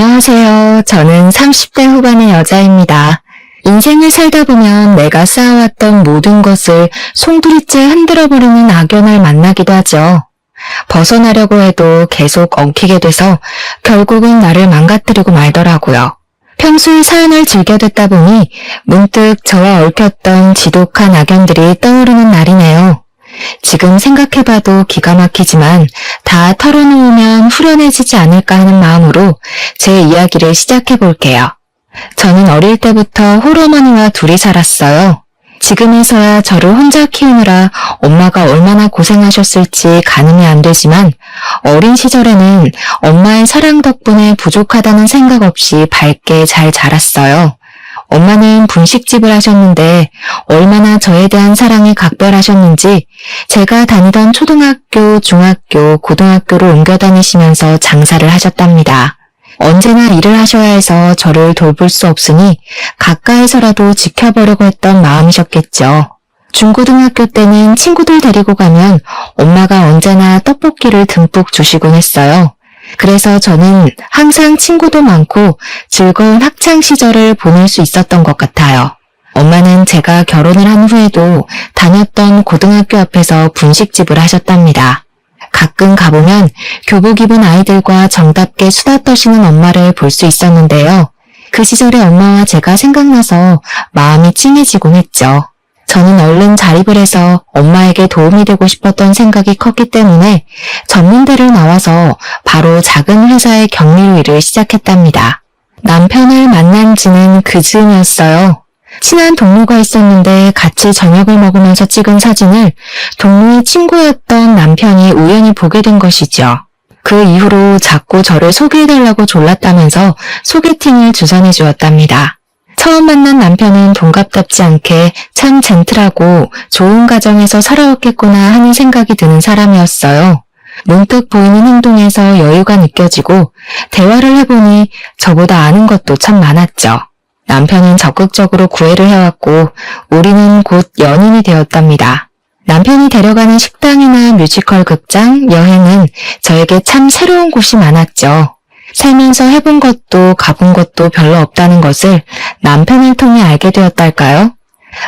안녕하세요. 저는 30대 후반의 여자입니다. 인생을 살다 보면 내가 쌓아왔던 모든 것을 송두리째 흔들어버리는 악연을 만나기도 하죠. 벗어나려고 해도 계속 엉키게 돼서 결국은 나를 망가뜨리고 말더라고요. 평소에 사연을 즐겨 듣다 보니 문득 저와 얽혔던 지독한 악연들이 떠오르는 날이네요. 지금 생각해봐도 기가 막히지만 다 털어놓으면 후련해지지 않을까 하는 마음으로 제 이야기를 시작해볼게요. 저는 어릴 때부터 홀어머니와 둘이 살았어요. 지금에서야 저를 혼자 키우느라 엄마가 얼마나 고생하셨을지 가늠이 안 되지만 어린 시절에는 엄마의 사랑 덕분에 부족하다는 생각 없이 밝게 잘 자랐어요. 엄마는 분식집을 하셨는데 얼마나 저에 대한 사랑이 각별하셨는지 제가 다니던 초등학교, 중학교, 고등학교를 옮겨 다니시면서 장사를 하셨답니다. 언제나 일을 하셔야 해서 저를 돌볼 수 없으니 가까이서라도 지켜보려고 했던 마음이셨겠죠. 중고등학교 때는 친구들 데리고 가면 엄마가 언제나 떡볶이를 듬뿍 주시곤 했어요. 그래서 저는 항상 친구도 많고 즐거운 학창 시절을 보낼 수 있었던 것 같아요. 엄마는 제가 결혼을 한 후에도 다녔던 고등학교 앞에서 분식집을 하셨답니다. 가끔 가보면 교복 입은 아이들과 정답게 수다 떠시는 엄마를 볼 수 있었는데요. 그 시절의 엄마와 제가 생각나서 마음이 찡해지곤 했죠. 저는 얼른 자립을 해서 엄마에게 도움이 되고 싶었던 생각이 컸기 때문에 전문대를 나와서 바로 작은 회사의 격리로 일을 시작했답니다. 남편을 만난 지는 그 즈음이었어요. 친한 동료가 있었는데 같이 저녁을 먹으면서 찍은 사진을 동료의 친구였던 남편이 우연히 보게 된 것이죠. 그 이후로 자꾸 저를 소개해달라고 졸랐다면서 소개팅을 주선해 주었답니다. 처음 만난 남편은 동갑답지 않게 참 젠틀하고 좋은 가정에서 살아왔겠구나 하는 생각이 드는 사람이었어요. 문득 보이는 행동에서 여유가 느껴지고 대화를 해보니 저보다 아는 것도 참 많았죠. 남편은 적극적으로 구애를 해왔고 우리는 곧 연인이 되었답니다. 남편이 데려가는 식당이나 뮤지컬 극장, 여행은 저에게 참 새로운 곳이 많았죠. 살면서 해본 것도 가본 것도 별로 없다는 것을 남편을 통해 알게 되었달까요?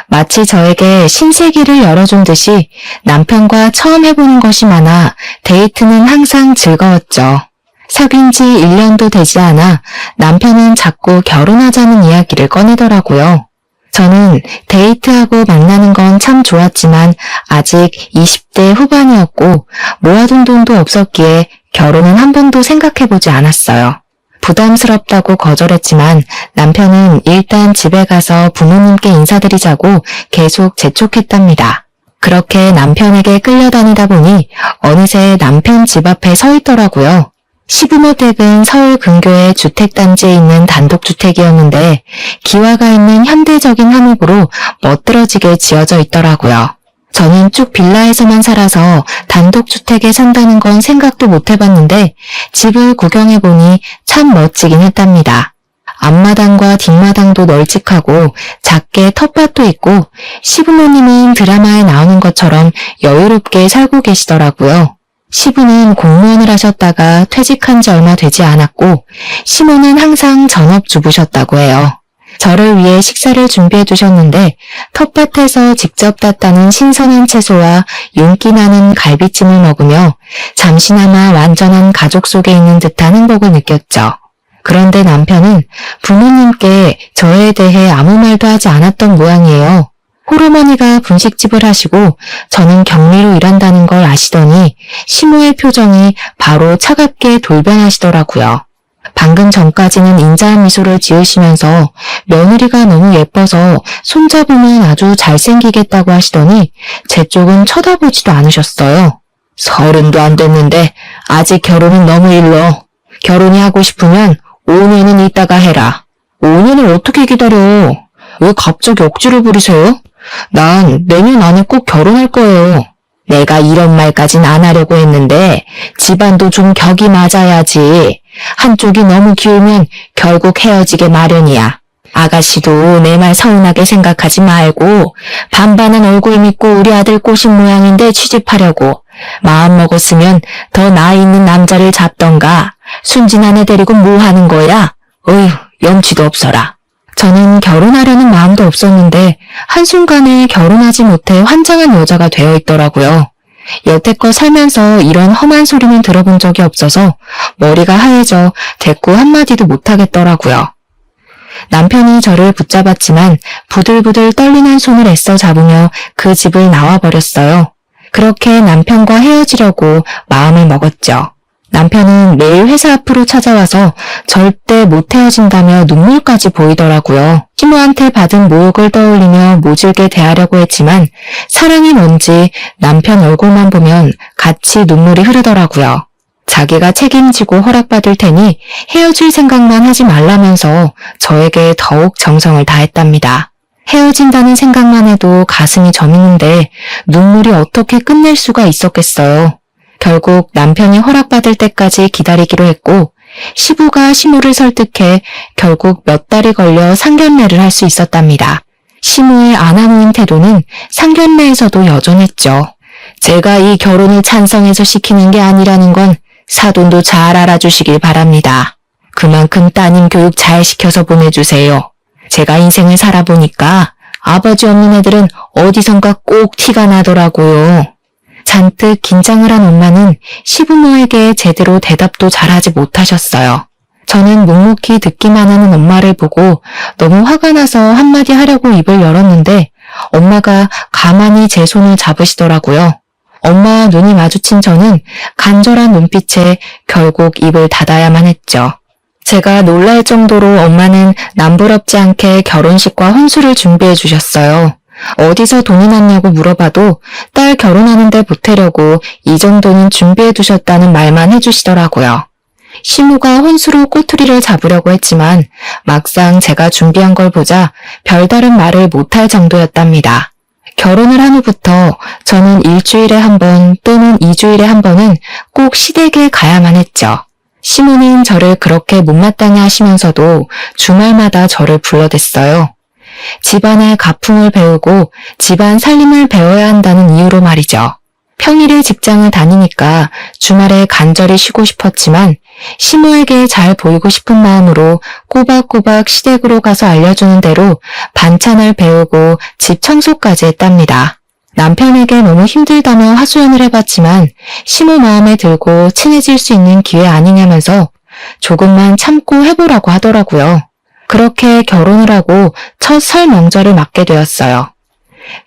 마치 저에게 신세계를 열어준 듯이 남편과 처음 해보는 것이 많아 데이트는 항상 즐거웠죠. 사귄 지 1년도 되지 않아 남편은 자꾸 결혼하자는 이야기를 꺼내더라고요. 저는 데이트하고 만나는 건 참 좋았지만 아직 20대 후반이었고 모아둔 돈도 없었기에 결혼은 한 번도 생각해보지 않았어요. 부담스럽다고 거절했지만 남편은 일단 집에 가서 부모님께 인사드리자고 계속 재촉했답니다. 그렇게 남편에게 끌려다니다 보니 어느새 남편 집 앞에 서 있더라고요. 시부모 댁은 서울 근교의 주택단지에 있는 단독주택이었는데 기와가 있는 현대적인 한옥으로 멋들어지게 지어져 있더라고요. 저는 쭉 빌라에서만 살아서 단독주택에 산다는 건 생각도 못 해봤는데 집을 구경해보니 참 멋지긴 했답니다. 앞마당과 뒷마당도 널찍하고 작게 텃밭도 있고 시부모님은 드라마에 나오는 것처럼 여유롭게 살고 계시더라고요. 시부는 공무원을 하셨다가 퇴직한 지 얼마 되지 않았고 시모는 항상 전업주부셨다고 해요. 저를 위해 식사를 준비해 두셨는데 텃밭에서 직접 땄다는 신선한 채소와 윤기 나는 갈비찜을 먹으며 잠시나마 완전한 가족 속에 있는 듯한 행복을 느꼈죠. 그런데 남편은 부모님께 저에 대해 아무 말도 하지 않았던 모양이에요. 홀어머니가 분식집을 하시고 저는 격리로 일한다는 걸 아시더니 시모의 표정이 바로 차갑게 돌변하시더라고요. 방금 전까지는 인자한 미소를 지으시면서 며느리가 너무 예뻐서 손잡으면 아주 잘생기겠다고 하시더니 제 쪽은 쳐다보지도 않으셨어요. 30도 안 됐는데 아직 결혼은 너무 일러. 결혼이 하고 싶으면 5년은 있다가 해라. 5년을 어떻게 기다려? 왜 갑자기 억지를 부리세요? 난 내년 안에 꼭 결혼할 거예요. 내가 이런 말까진 안 하려고 했는데 집안도 좀 격이 맞아야지. 한쪽이 너무 기우면 결국 헤어지게 마련이야. 아가씨도 내 말 서운하게 생각하지 말고 반반은 얼굴 믿고 우리 아들 꼬신 모양인데 취집하려고 마음 먹었으면 더 나이 있는 남자를 잡던가 순진한 애 데리고 뭐 하는 거야? 어휴, 염치도 없어라. 저는 결혼하려는 마음도 없었는데 한순간에 결혼하지 못해 환장한 여자가 되어 있더라고요. 여태껏 살면서 이런 험한 소리는 들어본 적이 없어서 머리가 하얘져 대꾸 한마디도 못하겠더라고요. 남편이 저를 붙잡았지만 부들부들 떨리는 손을 애써 잡으며 그 집을 나와버렸어요. 그렇게 남편과 헤어지려고 마음을 먹었죠. 남편은 매일 회사 앞으로 찾아와서 절대 못 헤어진다며 눈물까지 보이더라고요. 시모한테 받은 모욕을 떠올리며 모질게 대하려고 했지만 사랑이 뭔지 남편 얼굴만 보면 같이 눈물이 흐르더라고요. 자기가 책임지고 허락받을 테니 헤어질 생각만 하지 말라면서 저에게 더욱 정성을 다했답니다. 헤어진다는 생각만 해도 가슴이 저미는데 눈물이 어떻게 끝낼 수가 있었겠어요. 결국 남편이 허락받을 때까지 기다리기로 했고 시부가 시모를 설득해 결국 몇 달이 걸려 상견례를 할 수 있었답니다. 시모의 아나무인 태도는 상견례에서도 여전했죠. 제가 이 결혼을 찬성해서 시키는 게 아니라는 건 사돈도 잘 알아주시길 바랍니다. 그만큼 따님 교육 잘 시켜서 보내주세요. 제가 인생을 살아보니까 아버지 없는 애들은 어디선가 꼭 티가 나더라고요. 잔뜩 긴장을 한 엄마는 시부모에게 제대로 대답도 잘하지 못하셨어요. 저는 묵묵히 듣기만 하는 엄마를 보고 너무 화가 나서 한마디 하려고 입을 열었는데 엄마가 가만히 제 손을 잡으시더라고요. 엄마와 눈이 마주친 저는 간절한 눈빛에 결국 입을 닫아야만 했죠. 제가 놀랄 정도로 엄마는 남부럽지 않게 결혼식과 혼수를 준비해 주셨어요. 어디서 돈이 났냐고 물어봐도 딸 결혼하는데 보태려고 이 정도는 준비해 두셨다는 말만 해주시더라고요. 시모가 혼수로 꼬투리를 잡으려고 했지만 막상 제가 준비한 걸 보자 별다른 말을 못할 정도였답니다. 결혼을 한 후부터 저는 일주일에 한 번 또는 2주일에 한 번은 꼭 시댁에 가야만 했죠. 시모는 저를 그렇게 못마땅해 하시면서도 주말마다 저를 불러댔어요. 집안의 가풍을 배우고 집안 살림을 배워야 한다는 이유로 말이죠. 평일에 직장을 다니니까 주말에 간절히 쉬고 싶었지만 시모에게 잘 보이고 싶은 마음으로 꼬박꼬박 시댁으로 가서 알려주는 대로 반찬을 배우고 집 청소까지 했답니다. 남편에게 너무 힘들다며 하소연을 해봤지만 시모 마음에 들고 친해질 수 있는 기회 아니냐면서 조금만 참고 해보라고 하더라고요. 그렇게 결혼을 하고 첫 설 명절을 맞게 되었어요.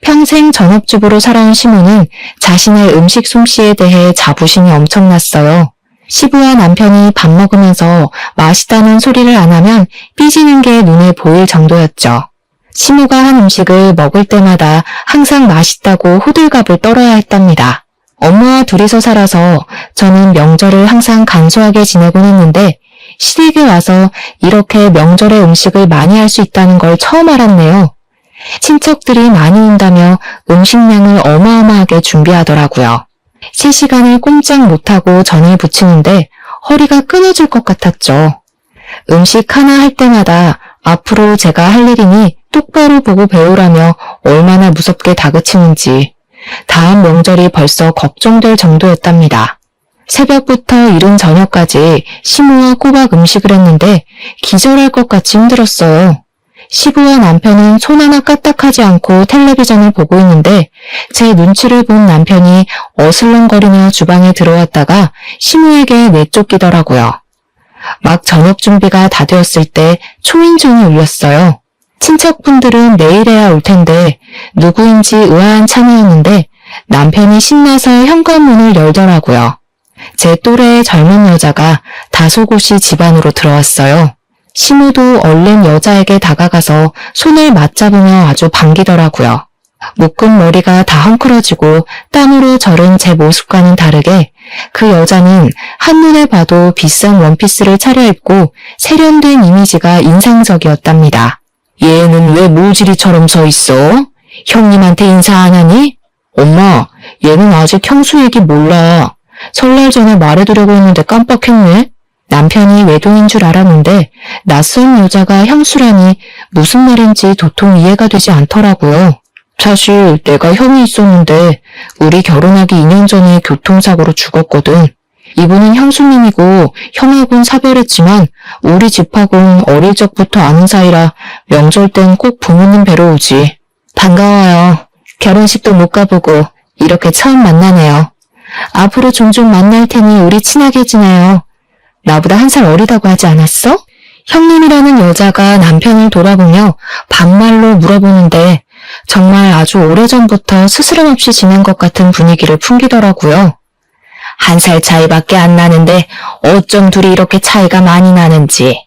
평생 전업주부로 살아온 시모는 자신의 음식 솜씨에 대해 자부심이 엄청났어요. 시부와 남편이 밥 먹으면서 맛있다는 소리를 안 하면 삐지는 게 눈에 보일 정도였죠. 시모가 한 음식을 먹을 때마다 항상 맛있다고 호들갑을 떨어야 했답니다. 엄마와 둘이서 살아서 저는 명절을 항상 간소하게 지내곤 했는데 시댁에 와서 이렇게 명절에 음식을 많이 할 수 있다는 걸 처음 알았네요. 친척들이 많이 온다며 음식량을 어마어마하게 준비하더라고요. 3시간을 꼼짝 못하고 전을 부치는데 허리가 끊어질 것 같았죠. 음식 하나 할 때마다 앞으로 제가 할 일이니 똑바로 보고 배우라며 얼마나 무섭게 다그치는지 다음 명절이 벌써 걱정될 정도였답니다. 새벽부터 이른 저녁까지 시모와 꼬박 음식을 했는데 기절할 것 같이 힘들었어요. 시부와 남편은 손 하나 까딱하지 않고 텔레비전을 보고 있는데 제 눈치를 본 남편이 어슬렁거리며 주방에 들어왔다가 시모에게 내쫓기더라고요. 막 저녁 준비가 다 되었을 때 초인종이 울렸어요. 친척분들은 내일에야 올 텐데 누구인지 의아한 참이었는데 남편이 신나서 현관문을 열더라고요. 제 또래의 젊은 여자가 다소곳이 집 안으로 들어왔어요. 시모도 얼른 여자에게 다가가서 손을 맞잡으며 아주 반기더라고요. 묶은 머리가 다 헝클어지고 땀으로 절은 제 모습과는 다르게 그 여자는 한눈에 봐도 비싼 원피스를 차려입고 세련된 이미지가 인상적이었답니다. 얘는 왜 모질이처럼 서 있어? 형님한테 인사 안 하니? 엄마, 얘는 아직 형수 얘기 몰라. 설날 전에 말해두려고 했는데 깜빡했네. 남편이 외동인 줄 알았는데 낯선 여자가 형수라니 무슨 말인지 도통 이해가 되지 않더라고요. 사실 내가 형이 있었는데 우리 결혼하기 2년 전에 교통사고로 죽었거든. 이분은 형수님이고 형하고는 사별했지만 우리 집하고는 어릴 적부터 아는 사이라 명절 땐 꼭 부모님 뵈러 오지. 반가워요. 결혼식도 못 가보고 이렇게 처음 만나네요. 앞으로 종종 만날 테니 우리 친하게 지내요. 나보다 1살 어리다고 하지 않았어? 형님이라는 여자가 남편을 돌아보며 반말로 물어보는데 정말 아주 오래전부터 스스럼 없이 지낸 것 같은 분위기를 풍기더라고요. 1살 차이밖에 안 나는데 어쩜 둘이 이렇게 차이가 많이 나는지.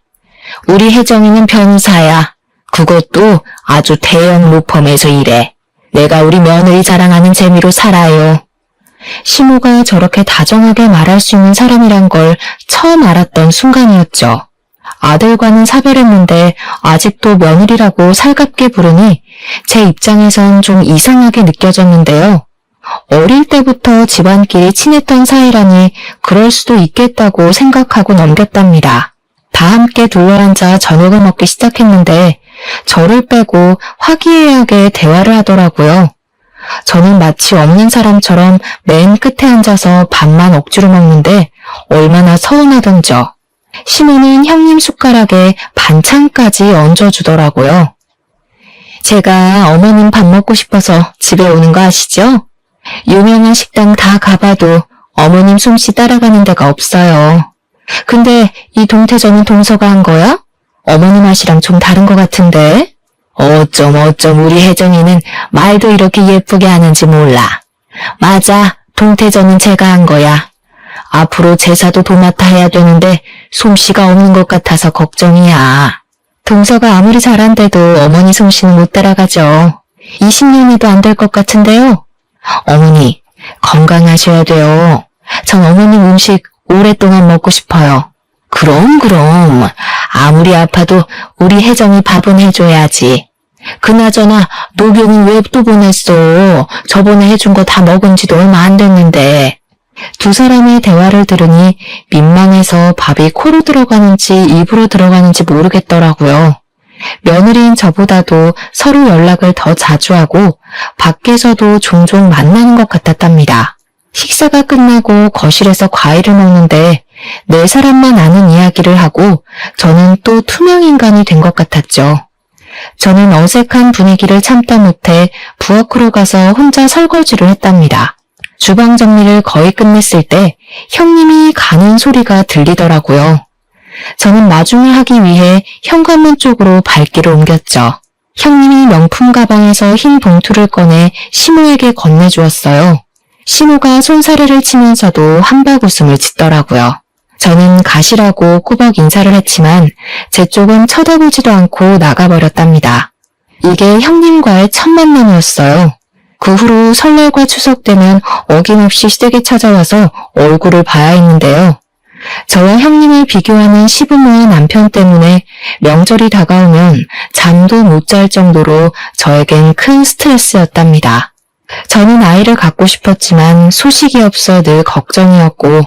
우리 혜정이는 변호사야. 그것도 아주 대형 로펌에서 일해. 내가 우리 며느리 자랑하는 재미로 살아요. 시모가 저렇게 다정하게 말할 수 있는 사람이란 걸 처음 알았던 순간이었죠. 아들과는 사별했는데 아직도 며느리라고 살갑게 부르니 제 입장에선 좀 이상하게 느껴졌는데요. 어릴 때부터 집안끼리 친했던 사이라니 그럴 수도 있겠다고 생각하고 넘겼답니다. 다 함께 둘러앉아 저녁을 먹기 시작했는데 저를 빼고 화기애애하게 대화를 하더라고요. 저는 마치 없는 사람처럼 맨 끝에 앉아서 밥만 억지로 먹는데 얼마나 서운하던져. 시모는 형님 숟가락에 반찬까지 얹어주더라고요. 제가 어머님 밥 먹고 싶어서 집에 오는 거 아시죠? 유명한 식당 다 가봐도 어머님 솜씨 따라가는 데가 없어요. 근데 이 동태전은 동서가 한 거야? 어머니 맛이랑 좀 다른 것 같은데? 어쩜 우리 혜정이는 말도 이렇게 예쁘게 하는지 몰라. 맞아, 동태전은 제가 한 거야. 앞으로 제사도 도맡아 해야 되는데 솜씨가 없는 것 같아서 걱정이야. 동서가 아무리 잘한데도 어머니 솜씨는 못 따라가죠. 20년에도 안 될 것 같은데요. 어머니, 건강하셔야 돼요. 전 어머님 음식 오랫동안 먹고 싶어요. 그럼. 아무리 아파도 우리 혜정이 밥은 해줘야지. 그나저나 노병은 왜 또 보냈어? 저번에 해준 거 다 먹은 지도 얼마 안 됐는데. 두 사람의 대화를 들으니 민망해서 밥이 코로 들어가는지 입으로 들어가는지 모르겠더라고요. 며느리인 저보다도 서로 연락을 더 자주 하고 밖에서도 종종 만나는 것 같았답니다. 식사가 끝나고 거실에서 과일을 먹는데 네 사람만 아는 이야기를 하고 저는 또 투명인간이 된 것 같았죠. 저는 어색한 분위기를 참다 못해 부엌으로 가서 혼자 설거지를 했답니다. 주방 정리를 거의 끝냈을 때 형님이 가는 소리가 들리더라고요. 저는 마중을 하기 위해 현관문 쪽으로 발길을 옮겼죠. 형님이 명품 가방에서 흰 봉투를 꺼내 시모에게 건네주었어요. 시모가 손사래를 치면서도 한박 웃음을 짓더라고요. 저는 가시라고 꾸벅 인사를 했지만 제 쪽은 쳐다보지도 않고 나가버렸답니다. 이게 형님과의 첫 만남이었어요. 그 후로 설날과 추석 되면 어김없이 시댁에 찾아와서 얼굴을 봐야 했는데요. 저와 형님을 비교하는 시부모와 남편 때문에 명절이 다가오면 잠도 못 잘 정도로 저에겐 큰 스트레스였답니다. 저는 아이를 갖고 싶었지만 소식이 없어 늘 걱정이었고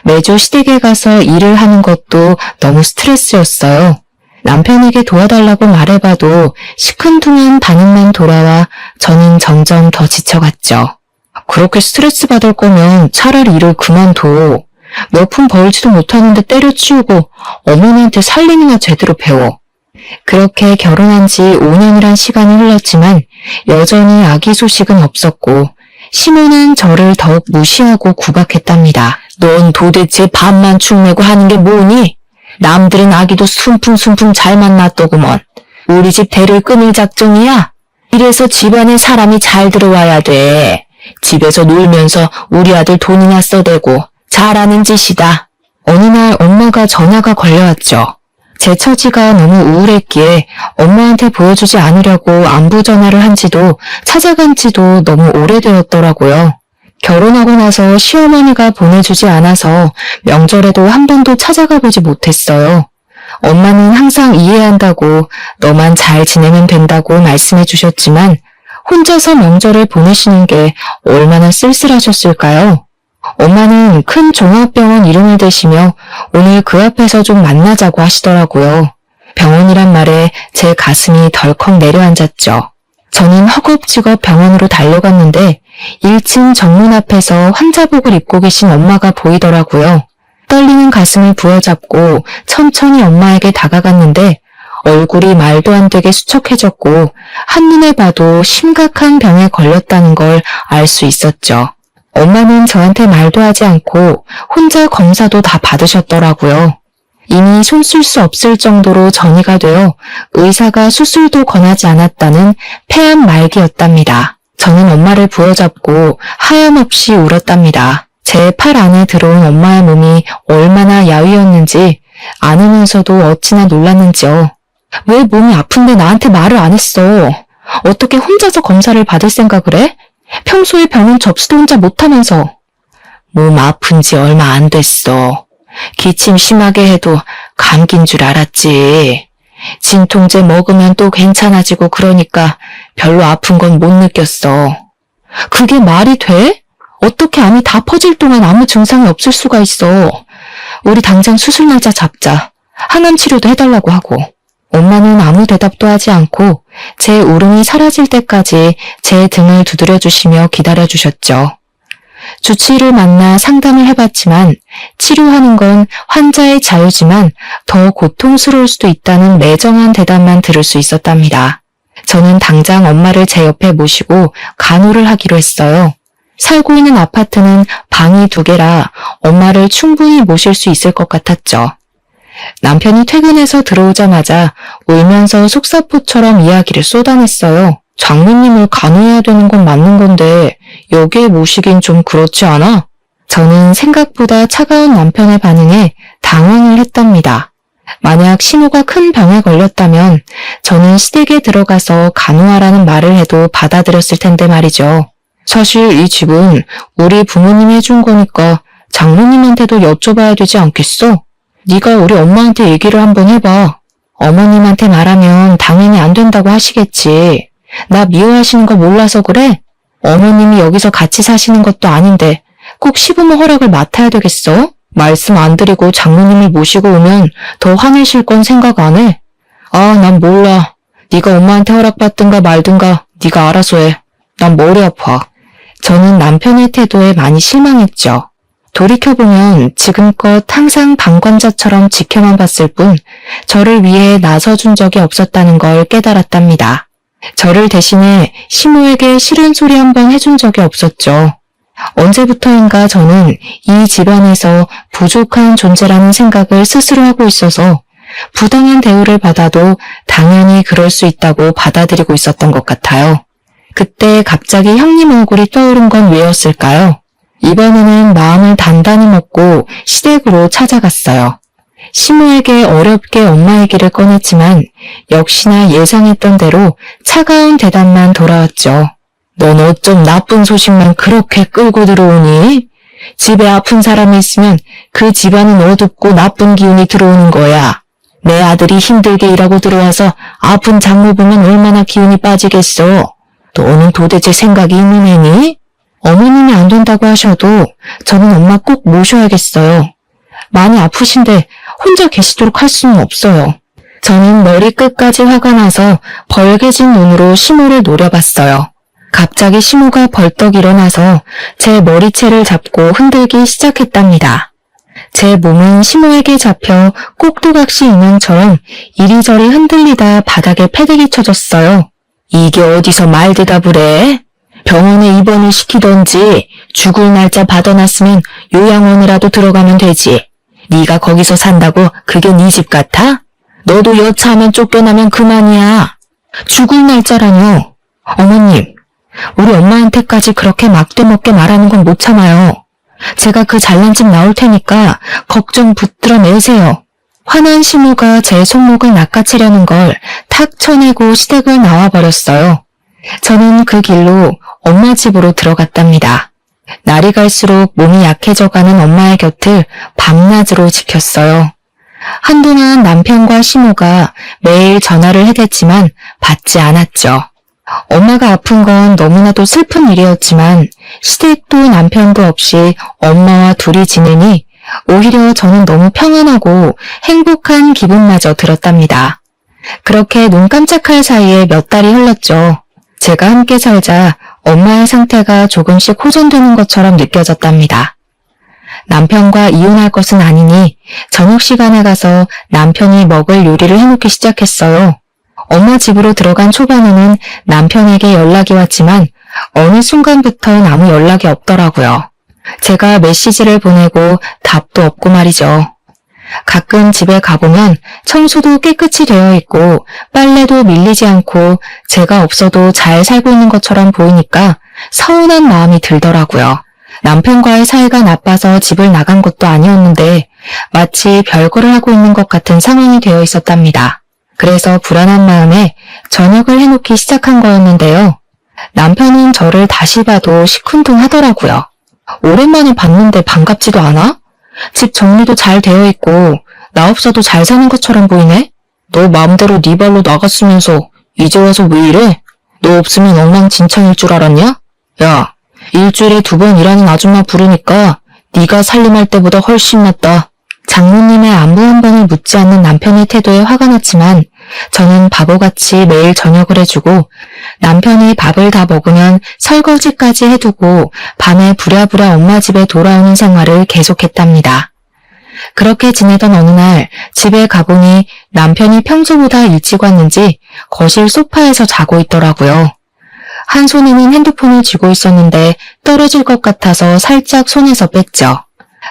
매주 시댁에 가서 일을 하는 것도 너무 스트레스였어요. 남편에게 도와달라고 말해봐도 시큰둥한 반응만 돌아와 저는 점점 더 지쳐갔죠. 그렇게 스트레스 받을 거면 차라리 일을 그만둬. 몇 푼 벌지도 못하는데 때려치우고 어머니한테 살림이나 제대로 배워. 그렇게 결혼한 지 5년이란 시간이 흘렀지만 여전히 아기 소식은 없었고 시모는 저를 더욱 무시하고 구박했답니다. 넌 도대체 밥만 축내고 하는 게 뭐니? 남들은 아기도 순풍순풍 잘 만났더구먼. 우리 집 대를 끊을 작정이야? 이래서 집안에 사람이 잘 들어와야 돼. 집에서 놀면서 우리 아들 돈이나 써대고 잘하는 짓이다. 어느 날 엄마가 전화가 걸려왔죠. 제 처지가 너무 우울했기에 엄마한테 보여주지 않으려고 안부 전화를 한 지도 찾아간 지도 너무 오래되었더라고요. 결혼하고 나서 시어머니가 보내주지 않아서 명절에도 한 번도 찾아가 보지 못했어요. 엄마는 항상 이해한다고 너만 잘 지내면 된다고 말씀해 주셨지만 혼자서 명절을 보내시는 게 얼마나 쓸쓸하셨을까요? 엄마는 큰 종합병원 이름을 대시며 오늘 그 앞에서 좀 만나자고 하시더라고요. 병원이란 말에 제 가슴이 덜컥 내려앉았죠. 저는 허겁지겁 병원으로 달려갔는데 1층 정문 앞에서 환자복을 입고 계신 엄마가 보이더라고요. 떨리는 가슴을 부여잡고 천천히 엄마에게 다가갔는데 얼굴이 말도 안 되게 수척해졌고 한눈에 봐도 심각한 병에 걸렸다는 걸 알 수 있었죠. 엄마는 저한테 말도 하지 않고 혼자 검사도 다 받으셨더라고요. 이미 손 쓸 수 없을 정도로 전이가 되어 의사가 수술도 권하지 않았다는 폐암 말기였답니다. 저는 엄마를 부여잡고 하염없이 울었답니다. 제 팔 안에 들어온 엄마의 몸이 얼마나 야위었는지 안으면서도 어찌나 놀랐는지요. 왜 몸이 아픈데 나한테 말을 안 했어? 어떻게 혼자서 검사를 받을 생각을 해? 평소에 병원 접수도 혼자 못하면서. 몸 아픈 지 얼마 안 됐어. 기침 심하게 해도 감기인 줄 알았지. 진통제 먹으면 또 괜찮아지고 그러니까 별로 아픈 건 못 느꼈어. 그게 말이 돼? 어떻게 암이 다 퍼질 동안 아무 증상이 없을 수가 있어. 우리 당장 수술 날짜 잡자. 항암 치료도 해달라고 하고. 엄마는 아무 대답도 하지 않고 제 울음이 사라질 때까지 제 등을 두드려주시며 기다려주셨죠. 주치의를 만나 상담을 해봤지만 치료하는 건 환자의 자유지만 더 고통스러울 수도 있다는 매정한 대답만 들을 수 있었답니다. 저는 당장 엄마를 제 옆에 모시고 간호를 하기로 했어요. 살고 있는 아파트는 방이 2개라 엄마를 충분히 모실 수 있을 것 같았죠. 남편이 퇴근해서 들어오자마자 울면서 속사포처럼 이야기를 쏟아냈어요. 장모님을 간호해야 되는 건 맞는 건데 여기에 모시긴 좀 그렇지 않아? 저는 생각보다 차가운 남편의 반응에 당황을 했답니다. 만약 신우가 큰 병에 걸렸다면 저는 시댁에 들어가서 간호하라는 말을 해도 받아들였을 텐데 말이죠. 사실 이 집은 우리 부모님이 해준 거니까 장모님한테도 여쭤봐야 되지 않겠어? 네가 우리 엄마한테 얘기를 한번 해봐. 어머님한테 말하면 당연히 안 된다고 하시겠지. 나 미워하시는 거 몰라서 그래? 어머님이 여기서 같이 사시는 것도 아닌데 꼭 시부모 허락을 맡아야 되겠어? 말씀 안 드리고 장모님을 모시고 오면 더 화내실 건 생각 안 해? 아, 난 몰라. 네가 엄마한테 허락받든가 말든가 네가 알아서 해. 난 머리 아파. 저는 남편의 태도에 많이 실망했죠. 돌이켜보면 지금껏 항상 방관자처럼 지켜만 봤을 뿐 저를 위해 나서준 적이 없었다는 걸 깨달았답니다. 저를 대신해 시모에게 싫은 소리 한번 해준 적이 없었죠. 언제부터인가 저는 이 집안에서 부족한 존재라는 생각을 스스로 하고 있어서 부당한 대우를 받아도 당연히 그럴 수 있다고 받아들이고 있었던 것 같아요. 그때 갑자기 형님 얼굴이 떠오른 건 왜였을까요? 이번에는 마음을 단단히 먹고 시댁으로 찾아갔어요. 시모에게 어렵게 엄마 얘기를 꺼냈지만 역시나 예상했던 대로 차가운 대답만 돌아왔죠. 넌 어쩜 나쁜 소식만 그렇게 끌고 들어오니? 집에 아픈 사람이 있으면 그 집안은 어둡고 나쁜 기운이 들어오는 거야. 내 아들이 힘들게 일하고 들어와서 아픈 장모 보면 얼마나 기운이 빠지겠어. 너는 도대체 생각이 있는 애니? 어머님이 안 된다고 하셔도 저는 엄마 꼭 모셔야겠어요. 많이 아프신데 혼자 계시도록 할 수는 없어요. 저는 머리끝까지 화가 나서 벌개진 눈으로 시모를 노려봤어요. 갑자기 시모가 벌떡 일어나서 제 머리채를 잡고 흔들기 시작했답니다. 제 몸은 시모에게 잡혀 꼭두각시 인형처럼 이리저리 흔들리다 바닥에 패대기 쳐졌어요. 이게 어디서 말 대답을 해? 병원에 입원을 시키던지 죽을 날짜 받아놨으면 요양원이라도 들어가면 되지. 네가 거기서 산다고 그게 네 집 같아? 너도 여차하면 쫓겨나면 그만이야. 죽을 날짜라뇨. 어머님, 우리 엄마한테까지 그렇게 막대먹게 말하는 건 못 참아요. 제가 그 잘난 집 나올 테니까 걱정 붙들어 내세요. 화난 시모가 제 손목을 낚아채려는 걸 탁 쳐내고 시댁을 나와버렸어요. 저는 그 길로 엄마 집으로 들어갔답니다. 날이 갈수록 몸이 약해져가는 엄마의 곁을 밤낮으로 지켰어요. 한동안 남편과 시모가 매일 전화를 해댔지만 받지 않았죠. 엄마가 아픈 건 너무나도 슬픈 일이었지만 시댁도 남편도 없이 엄마와 둘이 지내니 오히려 저는 너무 평안하고 행복한 기분마저 들었답니다. 그렇게 눈 깜짝할 사이에 몇 달이 흘렀죠. 제가 함께 살자 엄마의 상태가 조금씩 호전되는 것처럼 느껴졌답니다. 남편과 이혼할 것은 아니니 저녁 시간에 가서 남편이 먹을 요리를 해놓기 시작했어요. 엄마 집으로 들어간 초반에는 남편에게 연락이 왔지만 어느 순간부터는 아무 연락이 없더라고요. 제가 메시지를 보내고 답도 없고 말이죠. 가끔 집에 가보면 청소도 깨끗이 되어 있고 빨래도 밀리지 않고 제가 없어도 잘 살고 있는 것처럼 보이니까 서운한 마음이 들더라고요. 남편과의 사이가 나빠서 집을 나간 것도 아니었는데 마치 별거를 하고 있는 것 같은 상황이 되어 있었답니다. 그래서 불안한 마음에 저녁을 해놓기 시작한 거였는데요. 남편은 저를 다시 봐도 시큰둥하더라고요. 오랜만에 봤는데 반갑지도 않아? 집 정리도 잘 되어 있고 나 없어도 잘 사는 것처럼 보이네? 너 마음대로 네 발로 나갔으면서 이제 와서 왜 이래? 너 없으면 엉망진창일 줄 알았냐? 야, 일주일에 2번 일하는 아줌마 부르니까 네가 살림할 때보다 훨씬 낫다. 장모님의 안부 한 번을 묻지 않는 남편의 태도에 화가 났지만 저는 바보같이 매일 저녁을 해주고 남편이 밥을 다 먹으면 설거지까지 해두고 밤에 부랴부랴 엄마 집에 돌아오는 생활을 계속했답니다. 그렇게 지내던 어느 날 집에 가보니 남편이 평소보다 일찍 왔는지 거실 소파에서 자고 있더라고요. 한 손에는 핸드폰을 쥐고 있었는데 떨어질 것 같아서 살짝 손에서 뺐죠.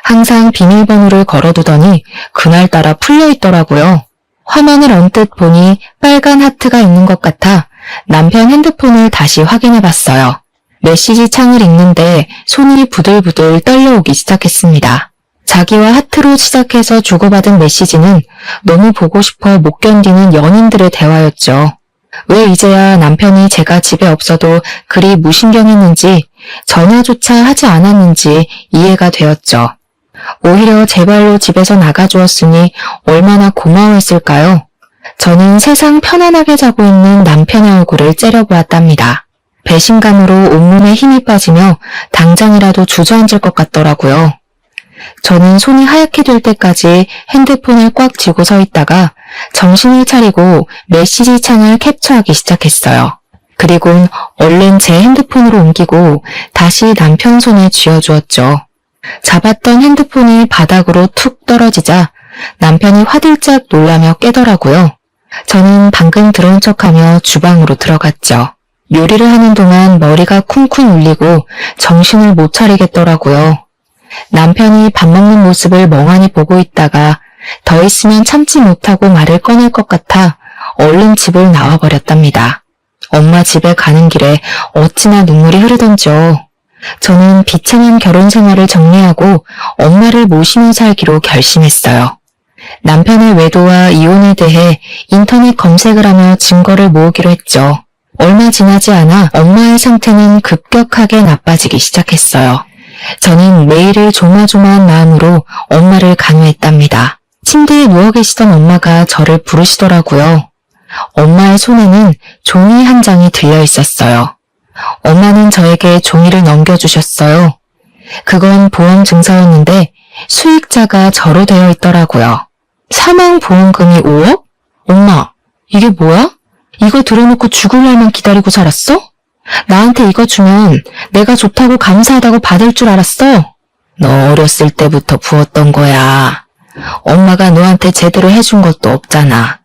항상 비밀번호를 걸어두더니 그날따라 풀려 있더라고요. 화면을 언뜻 보니 빨간 하트가 있는 것 같아 남편 핸드폰을 다시 확인해봤어요. 메시지 창을 읽는데 손이 부들부들 떨려오기 시작했습니다. 자기와 하트로 시작해서 주고받은 메시지는 너무 보고 싶어 못 견디는 연인들의 대화였죠. 왜 이제야 남편이 제가 집에 없어도 그리 무신경했는지 전화조차 하지 않았는지 이해가 되었죠. 오히려 제 발로 집에서 나가주었으니 얼마나 고마워했을까요? 저는 세상 편안하게 자고 있는 남편의 얼굴을 째려보았답니다. 배신감으로 온몸에 힘이 빠지며 당장이라도 주저앉을 것 같더라고요. 저는 손이 하얗게 될 때까지 핸드폰을 꽉 쥐고 서 있다가 정신을 차리고 메시지 창을 캡처하기 시작했어요. 그리곤 얼른 제 핸드폰으로 옮기고 다시 남편 손에 쥐어주었죠. 잡았던 핸드폰이 바닥으로 툭 떨어지자 남편이 화들짝 놀라며 깨더라고요. 저는 방금 들어온 척하며 주방으로 들어갔죠. 요리를 하는 동안 머리가 쿵쿵 울리고 정신을 못 차리겠더라고요. 남편이 밥 먹는 모습을 멍하니 보고 있다가 더 있으면 참지 못하고 말을 꺼낼 것 같아 얼른 집을 나와버렸답니다. 엄마 집에 가는 길에 어찌나 눈물이 흐르던지요. 저는 비참한 결혼 생활을 정리하고 엄마를 모시며 살기로 결심했어요. 남편의 외도와 이혼에 대해 인터넷 검색을 하며 증거를 모으기로 했죠. 얼마 지나지 않아 엄마의 상태는 급격하게 나빠지기 시작했어요. 저는 매일을 조마조마한 마음으로 엄마를 간호했답니다. 침대에 누워 계시던 엄마가 저를 부르시더라고요. 엄마의 손에는 종이 한 장이 들려 있었어요. 엄마는 저에게 종이를 넘겨주셨어요. 그건 보험 증서였는데 수익자가 저로 되어 있더라고요. 사망보험금이 5억? 엄마, 이게 뭐야? 이거 들어놓고 죽을 날만 기다리고 살았어? 나한테 이거 주면 내가 좋다고 감사하다고 받을 줄 알았어? 너 어렸을 때부터 부었던 거야. 엄마가 너한테 제대로 해준 것도 없잖아.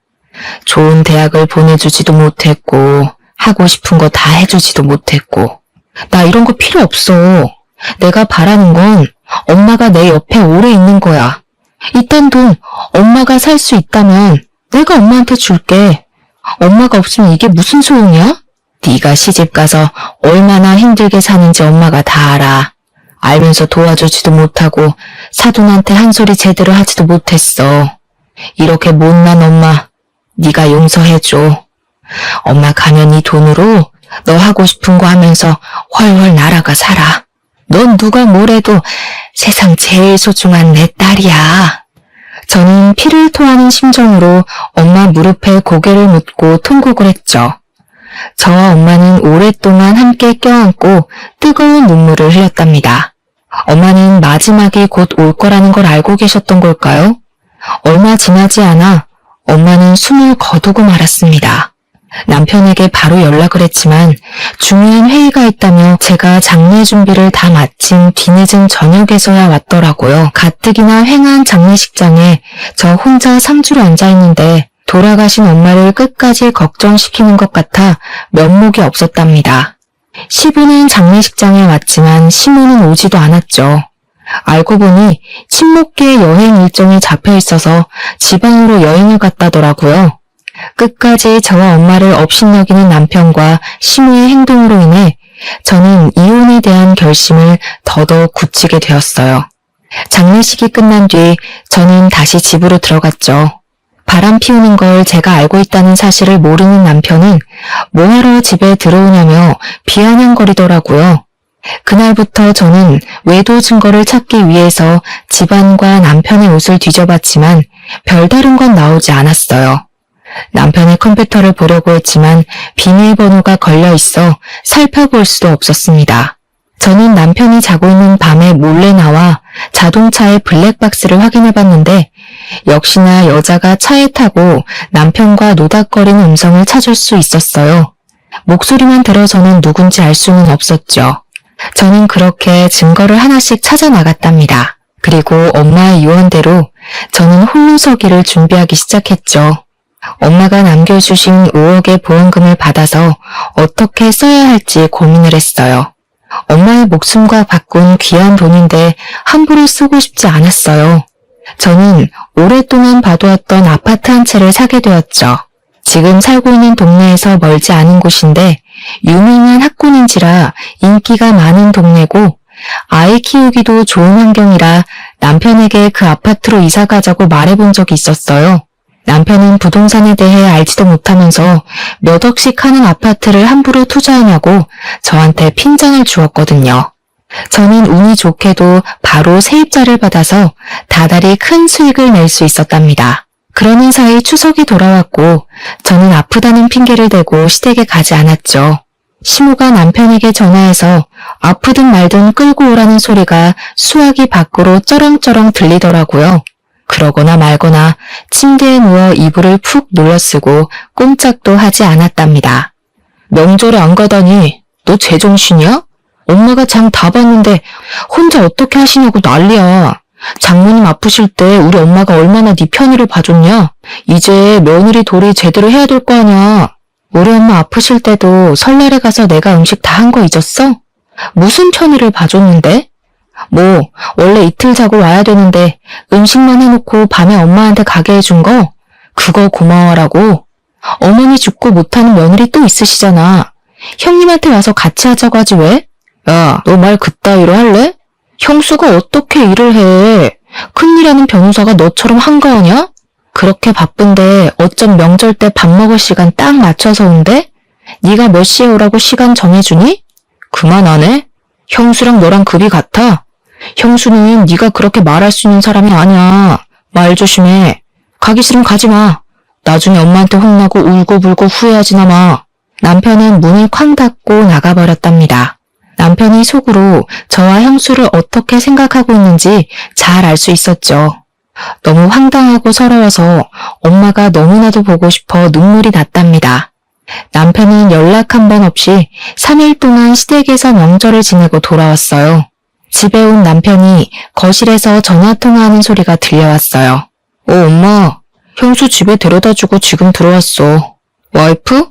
좋은 대학을 보내주지도 못했고 하고 싶은 거 다 해주지도 못했고. 나 이런 거 필요 없어. 내가 바라는 건 엄마가 내 옆에 오래 있는 거야. 이딴 돈 엄마가 살 수 있다면 내가 엄마한테 줄게. 엄마가 없으면 이게 무슨 소용이야? 네가 시집가서 얼마나 힘들게 사는지 엄마가 다 알아. 알면서 도와주지도 못하고 사돈한테 한 소리 제대로 하지도 못했어. 이렇게 못난 엄마, 네가 용서해줘. 엄마 가면 이 돈으로 너 하고 싶은 거 하면서 훨훨 날아가 살아. 넌 누가 뭐래도 세상 제일 소중한 내 딸이야. 저는 피를 토하는 심정으로 엄마 무릎에 고개를 묻고 통곡을 했죠. 저와 엄마는 오랫동안 함께 껴안고 뜨거운 눈물을 흘렸답니다. 엄마는 마지막이 곧 올 거라는 걸 알고 계셨던 걸까요? 얼마 지나지 않아 엄마는 숨을 거두고 말았습니다. 남편에게 바로 연락을 했지만 중요한 회의가 있다며 제가 장례 준비를 다 마친 뒤늦은 저녁에서야 왔더라고요. 가뜩이나 횡한 장례식장에 저 혼자 상주로 앉아있는데 돌아가신 엄마를 끝까지 걱정시키는 것 같아 면목이 없었답니다. 시부는 장례식장에 왔지만 시모는 오지도 않았죠. 알고 보니 친목계 여행 일정이 잡혀 있어서 지방으로 여행을 갔다더라고요. 끝까지 저와 엄마를 업신여기는 남편과 시모의 행동으로 인해 저는 이혼에 대한 결심을 더더욱 굳히게 되었어요. 장례식이 끝난 뒤 저는 다시 집으로 들어갔죠. 바람 피우는 걸 제가 알고 있다는 사실을 모르는 남편은 뭐하러 집에 들어오냐며 비아냥거리더라고요. 그날부터 저는 외도 증거를 찾기 위해서 집안과 남편의 옷을 뒤져봤지만 별다른 건 나오지 않았어요. 남편의 컴퓨터를 보려고 했지만 비밀번호가 걸려 있어 살펴볼 수도 없었습니다. 저는 남편이 자고 있는 밤에 몰래 나와 자동차의 블랙박스를 확인해봤는데 역시나 여자가 차에 타고 남편과 노닥거리는 음성을 찾을 수 있었어요. 목소리만 들어서는 누군지 알 수는 없었죠. 저는 그렇게 증거를 하나씩 찾아 나갔답니다. 그리고 엄마의 유언대로 저는 홀로 서기를 준비하기 시작했죠. 엄마가 남겨주신 5억의 보험금을 받아서 어떻게 써야 할지 고민을 했어요. 엄마의 목숨과 바꾼 귀한 돈인데 함부로 쓰고 싶지 않았어요. 저는 오랫동안 봐두었던 아파트 한 채를 사게 되었죠. 지금 살고 있는 동네에서 멀지 않은 곳인데 유명한 학군인지라 인기가 많은 동네고 아이 키우기도 좋은 환경이라 남편에게 그 아파트로 이사 가자고 말해본 적이 있었어요. 남편은 부동산에 대해 알지도 못하면서 몇 억씩 하는 아파트를 함부로 투자하냐고 저한테 핀잔을 주었거든요. 저는 운이 좋게도 바로 세입자를 받아서 다달이 큰 수익을 낼 수 있었답니다. 그러는 사이 추석이 돌아왔고 저는 아프다는 핑계를 대고 시댁에 가지 않았죠. 시모가 남편에게 전화해서 아프든 말든 끌고 오라는 소리가 수화기 밖으로 쩌렁쩌렁 들리더라고요. 그러거나 말거나 침대에 누워 이불을 푹 눌러쓰고 꼼짝도 하지 않았답니다. 명절에 안 가다니 너 제정신이야? 엄마가 장 다 봤는데 혼자 어떻게 하시냐고 난리야. 장모님 아프실 때 우리 엄마가 얼마나 네 편의를 봐줬냐? 이제 며느리 도리 제대로 해야 될 거 아냐? 우리 엄마 아프실 때도 설날에 가서 내가 음식 다 한 거 잊었어? 무슨 편의를 봐줬는데? 뭐 원래 이틀 자고 와야 되는데 음식만 해놓고 밤에 엄마한테 가게 해준 거? 그거 고마워라고? 어머니 죽고 못하는 며느리 또 있으시잖아. 형님한테 와서 같이 하자고 하지 왜? 야, 너 말 그따위로 할래? 형수가 어떻게 일을 해? 큰일하는 변호사가 너처럼 한가하냐? 그렇게 바쁜데 어쩜 명절 때 밥 먹을 시간 딱 맞춰서 온대? 네가 몇 시에 오라고 시간 정해주니? 그만 안 해? 형수랑 너랑 급이 같아? 형수는 네가 그렇게 말할 수 있는 사람이 아니야. 말 조심해. 가기 싫으면 가지 마. 나중에 엄마한테 혼나고 울고불고 후회하지나 마. 남편은 문을 쾅 닫고 나가버렸답니다. 남편이 속으로 저와 형수를 어떻게 생각하고 있는지 잘 알 수 있었죠. 너무 황당하고 서러워서 엄마가 너무나도 보고 싶어 눈물이 났답니다. 남편은 연락 한 번 없이 3일 동안 시댁에서 명절을 지내고 돌아왔어요. 집에 온 남편이 거실에서 전화통화하는 소리가 들려왔어요. 엄마, 형수 집에 데려다주고 지금 들어왔어. 와이프?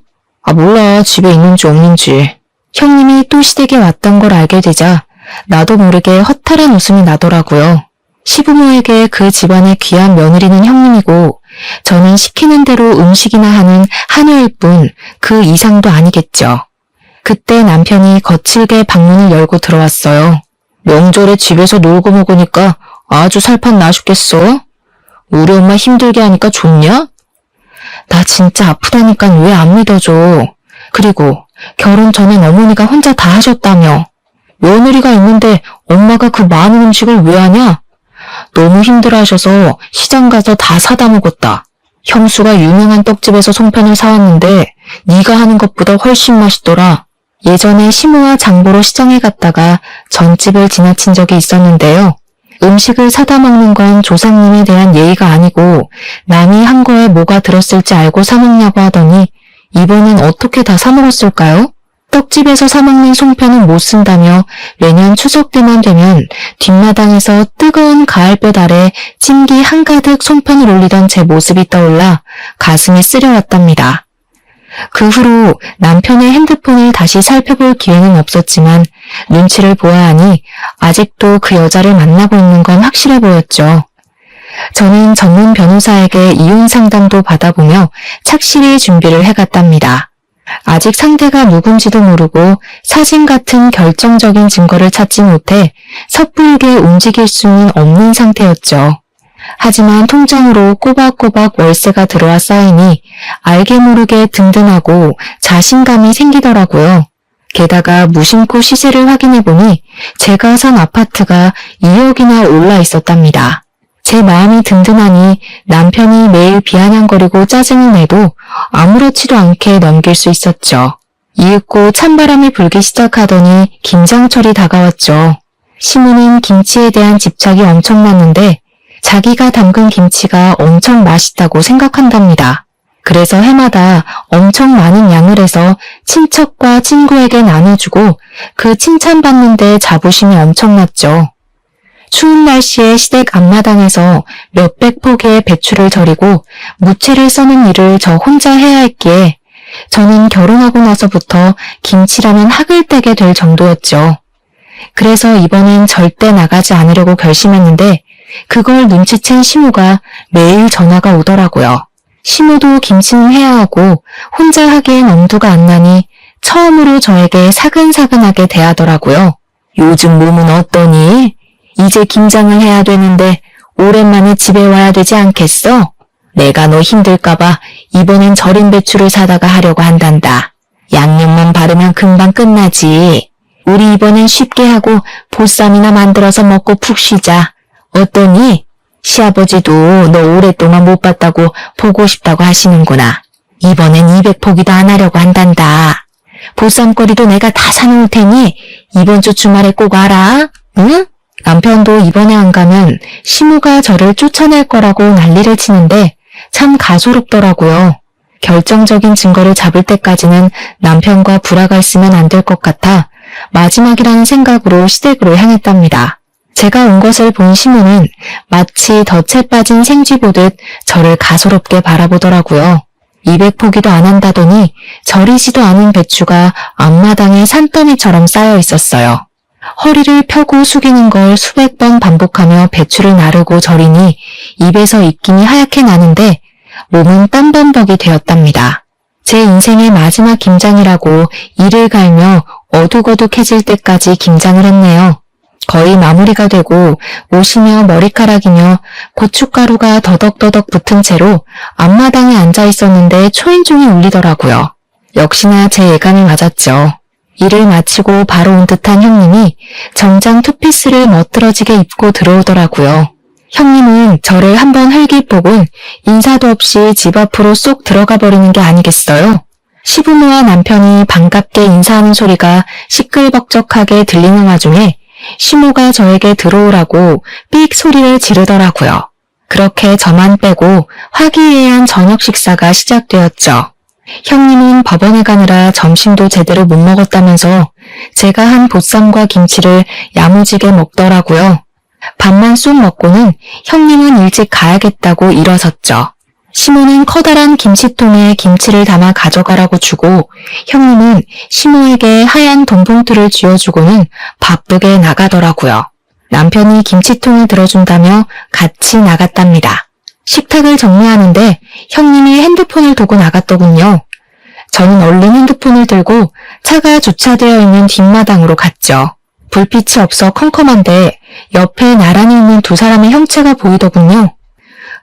몰라, 집에 있는지 없는지. 형님이 또 시댁에 왔던 걸 알게 되자 나도 모르게 허탈한 웃음이 나더라고요. 시부모에게 그 집안의 귀한 며느리는 형님이고 저는 시키는 대로 음식이나 하는 하녀일 뿐 그 이상도 아니겠죠. 그때 남편이 거칠게 방문을 열고 들어왔어요. 명절에 집에서 놀고 먹으니까 아주 살판 나 죽겠어. 우리 엄마 힘들게 하니까 좋냐? 나 진짜 아프다니까 왜 안 믿어줘. 그리고 결혼 전엔 어머니가 혼자 다 하셨다며. 며느리가 있는데 엄마가 그 많은 음식을 왜 하냐? 너무 힘들어하셔서 시장 가서 다 사다 먹었다. 형수가 유명한 떡집에서 송편을 사왔는데 네가 하는 것보다 훨씬 맛있더라. 예전에 시모와 장보러 시장에 갔다가 전집을 지나친 적이 있었는데요. 음식을 사다 먹는 건 조상님에 대한 예의가 아니고 남이 한 거에 뭐가 들었을지 알고 사 먹냐고 하더니 이번엔 어떻게 다 사먹었을까요? 떡집에서 사먹는 송편은 못 쓴다며 매년 추석 때만 되면 뒷마당에서 뜨거운 가을볕 아래 찜기 한가득 송편을 올리던 제 모습이 떠올라 가슴이 쓰려왔답니다. 그 후로 남편의 핸드폰을 다시 살펴볼 기회는 없었지만 눈치를 보아하니 아직도 그 여자를 만나고 있는 건 확실해 보였죠. 저는 전문 변호사에게 이혼 상담도 받아보며 착실히 준비를 해갔답니다. 아직 상대가 누군지도 모르고 사진 같은 결정적인 증거를 찾지 못해 섣불게 움직일 수는 없는 상태였죠. 하지만 통장으로 꼬박꼬박 월세가 들어와 쌓이니 알게 모르게 든든하고 자신감이 생기더라고요. 게다가 무심코 시세를 확인해보니 제가 산 아파트가 2억이나 올라 있었답니다. 제 마음이 든든하니 남편이 매일 비아냥거리고 짜증을 내도 아무렇지도 않게 넘길 수 있었죠. 이윽고 찬바람이 불기 시작하더니 김장철이 다가왔죠. 시모는 김치에 대한 집착이 엄청났는데 자기가 담근 김치가 엄청 맛있다고 생각한답니다. 그래서 해마다 엄청 많은 양을 해서 친척과 친구에게 나눠주고 그 칭찬받는데 자부심이 엄청났죠. 추운 날씨에 시댁 앞마당에서 몇백 포기의 배추를 절이고 무채를 써는 일을 저 혼자 해야 했기에 저는 결혼하고 나서부터 김치라면 학을 떼게 될 정도였죠. 그래서 이번엔 절대 나가지 않으려고 결심했는데 그걸 눈치챈 시모가 매일 전화가 오더라고요. 시모도 김치는 해야 하고 혼자 하기엔 엄두가 안 나니 처음으로 저에게 사근사근하게 대하더라고요. 요즘 몸은 어떠니? 이제 김장을 해야 되는데 오랜만에 집에 와야 되지 않겠어? 내가 너 힘들까봐 이번엔 절인 배추를 사다가 하려고 한단다. 양념만 바르면 금방 끝나지. 우리 이번엔 쉽게 하고 보쌈이나 만들어서 먹고 푹 쉬자. 어떠니? 시아버지도 너 오랫동안 못 봤다고 보고 싶다고 하시는구나. 이번엔 200포기도 안 하려고 한단다. 보쌈거리도 내가 다 사놓을 테니 이번 주 주말에 꼭 와라. 응? 남편도 이번에 안 가면 시무가 저를 쫓아낼 거라고 난리를 치는데 참 가소롭더라고요. 결정적인 증거를 잡을 때까지는 남편과 불화가 있으면 안 될 것 같아 마지막이라는 생각으로 시댁으로 향했답니다. 제가 온 것을 본 시무는 마치 덫에 빠진 생쥐 보듯 저를 가소롭게 바라보더라고요. 200포기도 안 한다더니 절이지도 않은 배추가 앞마당에 산더미처럼 쌓여 있었어요. 허리를 펴고 숙이는 걸 수백 번 반복하며 배추를 나르고 절이니 입에서 입김이 하얗게 나는데 몸은 땀범벅이 되었답니다. 제 인생의 마지막 김장이라고 이를 갈며 어둑어둑해질 때까지 김장을 했네요. 거의 마무리가 되고 옷이며 머리카락이며 고춧가루가 더덕더덕 붙은 채로 앞마당에 앉아 있었는데 초인종이 울리더라고요. 역시나 제 예감이 맞았죠. 일을 마치고 바로 온 듯한 형님이 정장 투피스를 멋들어지게 입고 들어오더라고요. 형님은 저를 한번 흘깃보곤 인사도 없이 집 앞으로 쏙 들어가 버리는 게 아니겠어요? 시부모와 남편이 반갑게 인사하는 소리가 시끌벅적하게 들리는 와중에 시모가 저에게 들어오라고 삑 소리를 지르더라고요. 그렇게 저만 빼고 화기애애한 저녁 식사가 시작되었죠. 형님은 법원에 가느라 점심도 제대로 못 먹었다면서 제가 한 보쌈과 김치를 야무지게 먹더라고요. 밥만 쑥 먹고는 형님은 일찍 가야겠다고 일어섰죠. 시모는 커다란 김치통에 김치를 담아 가져가라고 주고 형님은 시모에게 하얀 돈봉투를 쥐어주고는 바쁘게 나가더라고요. 남편이 김치통을 들어준다며 같이 나갔답니다. 식탁을 정리하는데 형님이 핸드폰을 두고 나갔더군요. 저는 얼른 핸드폰을 들고 차가 주차되어 있는 뒷마당으로 갔죠. 불빛이 없어 컴컴한데 옆에 나란히 있는 두 사람의 형체가 보이더군요.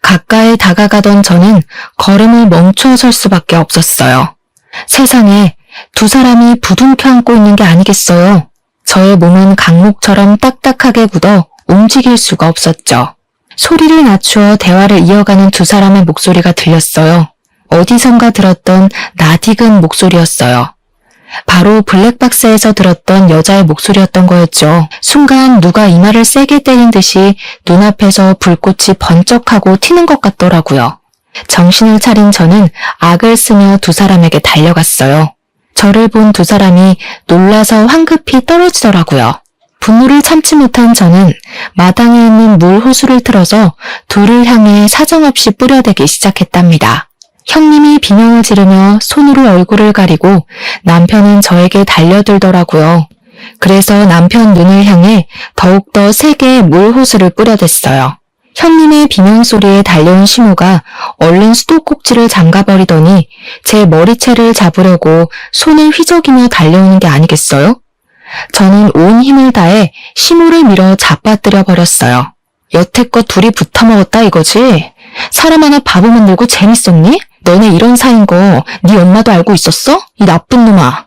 가까이 다가가던 저는 걸음을 멈추어 설 수밖에 없었어요. 세상에 두 사람이 부둥켜 안고 있는 게 아니겠어요. 저의 몸은 강목처럼 딱딱하게 굳어 움직일 수가 없었죠. 소리를 낮추어 대화를 이어가는 두 사람의 목소리가 들렸어요. 어디선가 들었던 낯익은 목소리였어요. 바로 블랙박스에서 들었던 여자의 목소리였던 거였죠. 순간 누가 이마를 세게 때린 듯이 눈앞에서 불꽃이 번쩍하고 튀는 것 같더라고요. 정신을 차린 저는 악을 쓰며 두 사람에게 달려갔어요. 저를 본 두 사람이 놀라서 황급히 떨어지더라고요. 분노를 참지 못한 저는 마당에 있는 물 호수를 틀어서 둘을 향해 사정없이 뿌려대기 시작했답니다. 형님이 비명을 지르며 손으로 얼굴을 가리고 남편은 저에게 달려들더라고요. 그래서 남편 눈을 향해 더욱더 세게 물 호수를 뿌려댔어요. 형님의 비명소리에 달려온 시모가 얼른 수도꼭지를 잠가버리더니 제 머리채를 잡으려고 손을 휘저기며 달려오는 게 아니겠어요? 저는 온 힘을 다해 시모를 밀어 잡아뜨려 버렸어요. 여태껏 둘이 붙어먹었다 이거지? 사람 하나 바보 만들고 재밌었니? 너네 이런 사이인 거 네 엄마도 알고 있었어? 이 나쁜 놈아.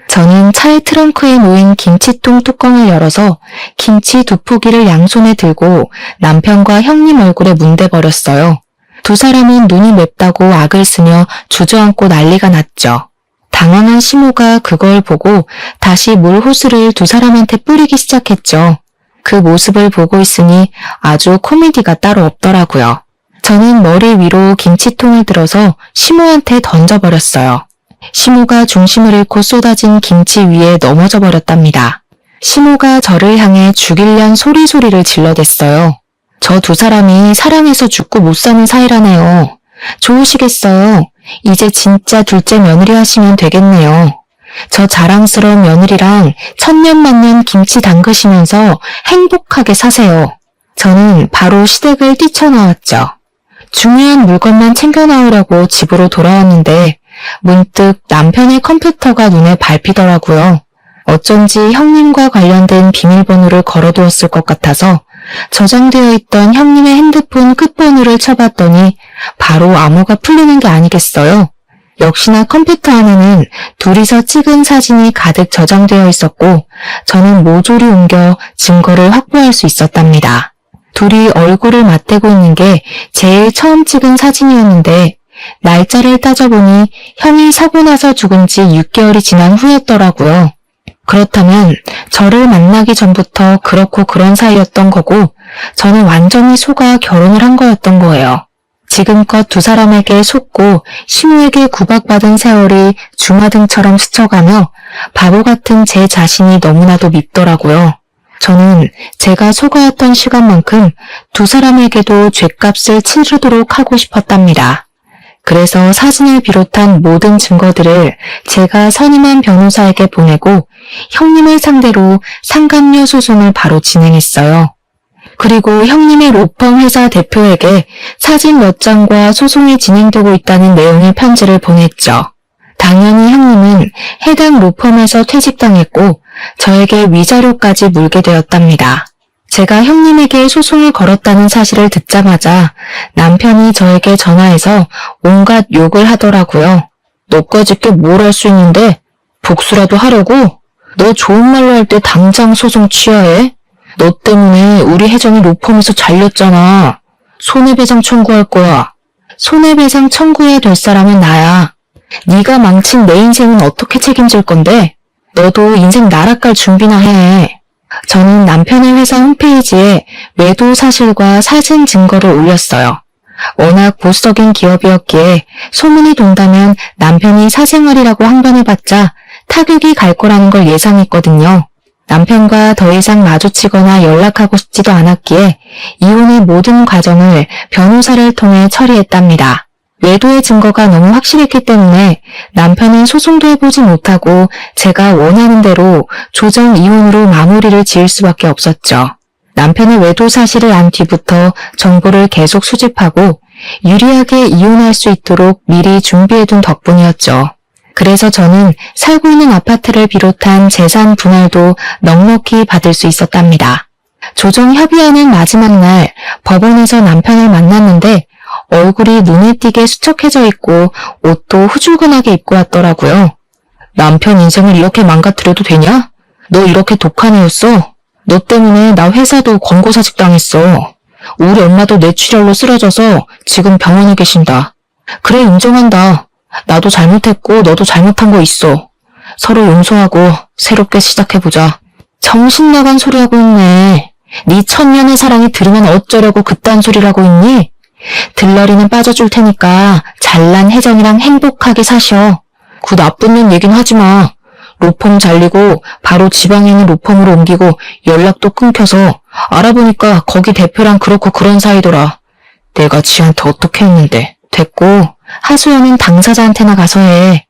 저는 차의 트렁크에 놓인 김치통 뚜껑을 열어서 김치 두 포기를 양손에 들고 남편과 형님 얼굴에 문대버렸어요. 두 사람은 눈이 맵다고 악을 쓰며 주저앉고 난리가 났죠. 당황한 시모가 그걸 보고 다시 물 호스를 두 사람한테 뿌리기 시작했죠. 그 모습을 보고 있으니 아주 코미디가 따로 없더라고요. 저는 머리 위로 김치통을 들어서 시모한테 던져버렸어요. 시모가 중심을 잃고 쏟아진 김치 위에 넘어져 버렸답니다. 시모가 저를 향해 죽일련 소리를 질러댔어요. 저 두 사람이 사랑해서 죽고 못 사는 사이라네요. 좋으시겠어요. 이제 진짜 둘째 며느리 하시면 되겠네요. 저 자랑스러운 며느리랑 천년만년 김치 담그시면서 행복하게 사세요. 저는 바로 시댁을 뛰쳐나왔죠. 중요한 물건만 챙겨 나오려고 집으로 돌아왔는데 문득 남편의 컴퓨터가 눈에 밟히더라고요. 어쩐지 형님과 관련된 비밀번호를 걸어두었을 것 같아서 저장되어 있던 형님의 핸드폰 끝번호를 쳐봤더니 바로 암호가 풀리는 게 아니겠어요? 역시나 컴퓨터 안에는 둘이서 찍은 사진이 가득 저장되어 있었고 저는 모조리 옮겨 증거를 확보할 수 있었답니다. 둘이 얼굴을 맞대고 있는 게 제일 처음 찍은 사진이었는데 날짜를 따져보니 형이 사고 나서 죽은 지 6개월이 지난 후였더라고요. 그렇다면 저를 만나기 전부터 그렇고 그런 사이였던 거고 저는 완전히 속아 결혼을 한 거였던 거예요. 지금껏 두 사람에게 속고 시모에게 구박받은 세월이 주마등처럼 스쳐가며 바보 같은 제 자신이 너무나도 밉더라고요. 저는 제가 속아왔던 시간만큼 두 사람에게도 죗값을 치르도록 하고 싶었답니다. 그래서 사진을 비롯한 모든 증거들을 제가 선임한 변호사에게 보내고 형님을 상대로 상감료 소송을 바로 진행했어요. 그리고 형님의 로펌 회사 대표에게 사진 몇 장과 소송이 진행되고 있다는 내용의 편지를 보냈죠. 당연히 형님은 해당 로펌에서 퇴직당했고 저에게 위자료까지 물게 되었답니다. 제가 형님에게 소송을 걸었다는 사실을 듣자마자 남편이 저에게 전화해서 온갖 욕을 하더라고요. 너까짓 게 뭘 할 수 있는데 복수라도 하려고? 너 좋은 말로 할 때 당장 소송 취하해? 너 때문에 우리 혜정이 로펌에서 잘렸잖아. 손해배상 청구할 거야. 손해배상 청구해야 될 사람은 나야. 네가 망친 내 인생은 어떻게 책임질 건데? 너도 인생 나락갈 준비나 해. 저는 남편의 회사 홈페이지에 매도 사실과 사진 증거를 올렸어요. 워낙 보수적인 기업이었기에 소문이 돈다면 남편이 사생활이라고 항변해봤자 타격이 갈 거라는 걸 예상했거든요. 남편과 더 이상 마주치거나 연락하고 싶지도 않았기에 이혼의 모든 과정을 변호사를 통해 처리했답니다. 외도의 증거가 너무 확실했기 때문에 남편은 소송도 해보지 못하고 제가 원하는 대로 조정 이혼으로 마무리를 지을 수밖에 없었죠. 남편의 외도 사실을 안 뒤부터 정보를 계속 수집하고 유리하게 이혼할 수 있도록 미리 준비해둔 덕분이었죠. 그래서 저는 살고 있는 아파트를 비롯한 재산 분할도 넉넉히 받을 수 있었답니다. 조정 협의하는 마지막 날 법원에서 남편을 만났는데 얼굴이 눈에 띄게 수척해져 있고 옷도 후줄근하게 입고 왔더라고요. 남편 인생을 이렇게 망가뜨려도 되냐? 너 이렇게 독한 애였어? 너 때문에 나 회사도 권고사직 당했어. 우리 엄마도 뇌출혈로 쓰러져서 지금 병원에 계신다. 그래, 인정한다. 나도 잘못했고 너도 잘못한 거 있어. 서로 용서하고 새롭게 시작해보자. 정신 나간 소리하고 있네. 네 천년의 사랑이 들으면 어쩌려고 그딴 소리라고 있니? 들러리는 빠져줄 테니까 잘난 혜정이랑 행복하게 사셔. 그 나쁜 년 얘긴 하지 마. 로펌 잘리고 바로 지방에 있는 로펌으로 옮기고 연락도 끊겨서 알아보니까 거기 대표랑 그렇고 그런 사이더라. 내가 지한테 어떻게 했는데. 됐고 하수연은 당사자한테나 가서 해.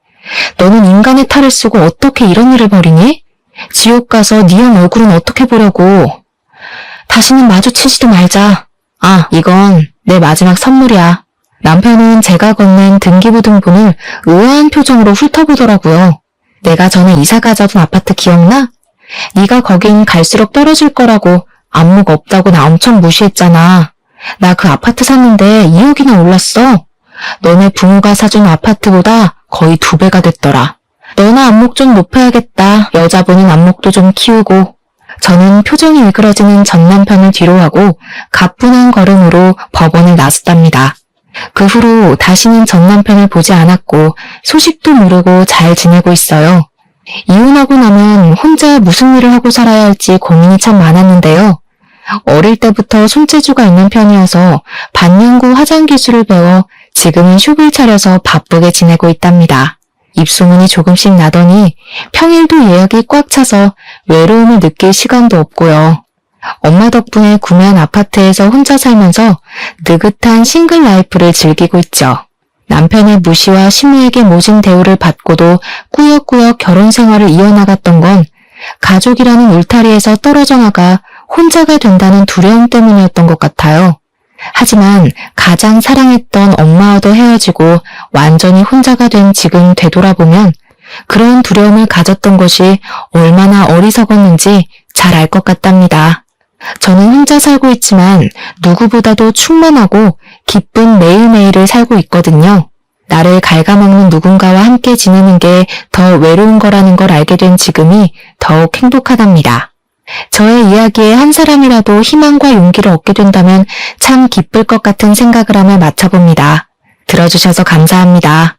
너는 인간의 탈을 쓰고 어떻게 이런 일을 벌이니? 지옥 가서 네 형 얼굴은 어떻게 보려고. 다시는 마주치지도 말자. 아, 이건 내 마지막 선물이야. 남편은 제가 건넨 등기부등본을 의아한 표정으로 훑어보더라고요. 내가 전에 이사 가자던 아파트 기억나? 네가 거긴 갈수록 떨어질 거라고 안목 없다고 나 엄청 무시했잖아. 나 그 아파트 샀는데 2억이나 올랐어. 너네 부모가 사준 아파트보다 거의 2배가 됐더라. 너나 안목 좀 높여야겠다. 여자분은 안목도 좀 키우고. 저는 표정이 일그러지는 전 남편을 뒤로하고 가뿐한 걸음으로 법원을 나섰답니다. 그 후로 다시는 전 남편을 보지 않았고 소식도 모르고 잘 지내고 있어요. 이혼하고 나면 혼자 무슨 일을 하고 살아야 할지 고민이 참 많았는데요. 어릴 때부터 손재주가 있는 편이어서 반영구 화장 기술을 배워 지금은 숍을 차려서 바쁘게 지내고 있답니다. 입소문이 조금씩 나더니 평일도 예약이 꽉 차서 외로움을 느낄 시간도 없고요. 엄마 덕분에 구매한 아파트에서 혼자 살면서 느긋한 싱글 라이프를 즐기고 있죠. 남편의 무시와 시누에게 모진 대우를 받고도 꾸역꾸역 결혼 생활을 이어나갔던 건 가족이라는 울타리에서 떨어져 나가 혼자가 된다는 두려움 때문이었던 것 같아요. 하지만 가장 사랑했던 엄마와도 헤어지고 완전히 혼자가 된 지금 되돌아보면 그런 두려움을 가졌던 것이 얼마나 어리석었는지 잘 알 것 같답니다. 저는 혼자 살고 있지만 누구보다도 충만하고 기쁜 매일매일을 살고 있거든요. 나를 갉아먹는 누군가와 함께 지내는 게 더 외로운 거라는 걸 알게 된 지금이 더욱 행복하답니다. 저의 이야기에 한 사람이라도 희망과 용기를 얻게 된다면 참 기쁠 것 같은 생각을 하며 마쳐봅니다. 들어주셔서 감사합니다.